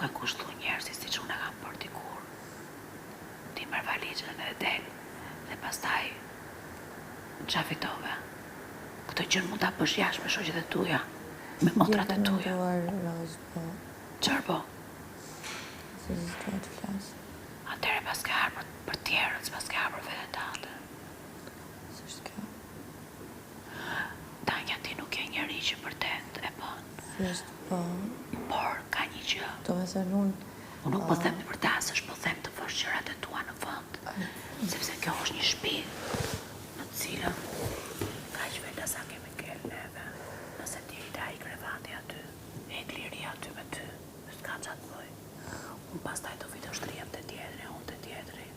ka kushtu njerëzit si që unë e kam për dikur. Ti merr valizën e del, dhe pastaj qa fitove. Këtë gjën mund ta bësh jashtë me shoqet e tuja, me motrat e tuja. Çfarë po? Se s'dua të flas. Atëre pas ke harë për tjerët, pas ke harë për veten tënde. S'është kjo. Tanja, ti nuk je njeri që vërtet e bën. Thjesht po. Por ka një gjë. Do me thënë unë. Unë nuk po them të përdasësh, po them të vësh gjërat e tua në vend. Sepse kjo është një shtëpi në të cilën kaq veta sa kemi kërë neve. Nëse ti i daj krevati aty, e kliri aty me ty, s'ka qatë bëj. Unë pastaj do vitë shtrijem të tjetëri, unë të tjetëri.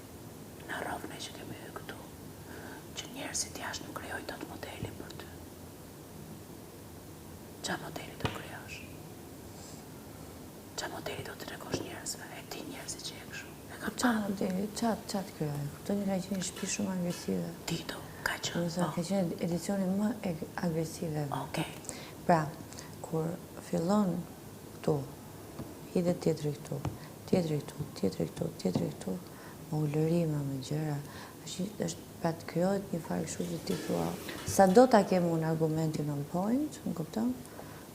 Në rovne që kemi hy këtu, që njerëzit jashtë nuk krijojnë dot modelin për ty. Qa modeli do krijosh? Qa modeli do të tregosh njerëzve? E ti njerëzit që e këshu. Qa modeli? Qa të kryoj? Këto një ka qenë shtëpi shumë agresive. Tito, ka qenë. Ka qenë edicioni më agresive. Okej. Pra, kur fillon këtu, hidhe tjetëri këtu, tjetëri këtu, tjetëri këtu, tjetëri këtu, më ullërima, me gjëra, është pra të kryojt një farë kështu që ti thua. Sa do ta kemë unë argumentin on point, më kupton?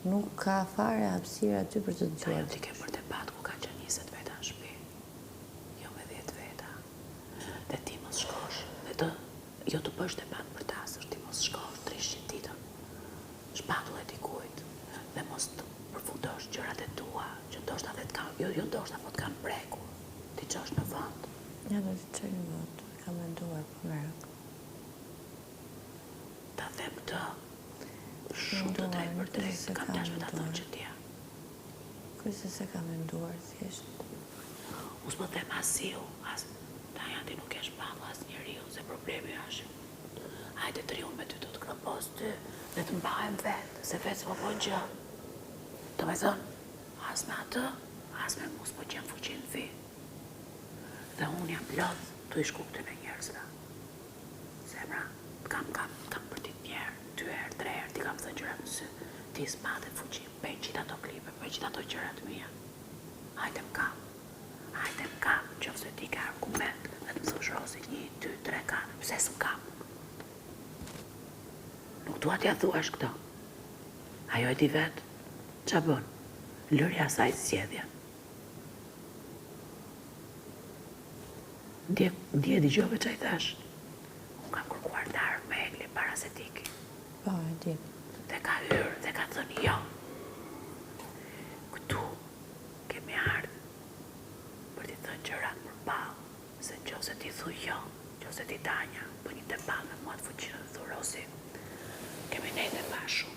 Nuk ka fare hapësirë aty për të dëgjuar. Ajo ti ke për debat ku ka qenë 20 veta në shtëpi. Jo me 10 veta. Dhe ti mos shkosh. Dhe të jo të bësh debat për ta, ti mos shkosh 300 ditën. Shpatull e dikujt. Dhe mos të përfundosh gjërat e tua, që ndoshta dhe të kanë, jo ndoshta, po të kanë prekur. Ti qosh në vend. Ja do të çoj në vend. Kam menduar për merk. Ta them këtë. Shumë të drejtë për drejtë, kam dashur ta thonë që t'ja. Kërse se kam menduar, thjesht. Unë s'po them asiu, Tanja, ti nuk e shpallu as njeriu, se problemi është. Hajde të riun me ty do të krapos ty, dhe të mbahem vetë, se vetë s'po po gjë. Do me thënë, as me atë, as me mu s'po qenë fuqin fi. Dhe unë jam lodh të i shku këtë me njerëzve. Zemra, kam për dit njerë, 2 herë, 3 herë, ti kam thënë gjëra në sy. Ti s'mate fuqin, bëjnë qitë ato klipe, bëjnë qitë ato gjërat mija. Hajde m'kam, që fëse ti ka argument, dhe të më thosh Rosi, 1, 2, 3, 4, pëse s'm'kam. Nuk dua t'ja thuash këto. Ajo e di vetë, qa bën? Lërja saj zgjedhjen. Ndje dëgjove që i thash. Unë kam kërkuar darë me Egli para se tiki. Po, e di. Dhe ka hyrë dhe ka thënë jo. Këtu kemi ardhë për t'i thënë gjërat për balë, se nëse ti thu jo, nëse ti Tanja, për një debat me mua të fuqinë dhe thu Rosi, kemi nejtë e bashku.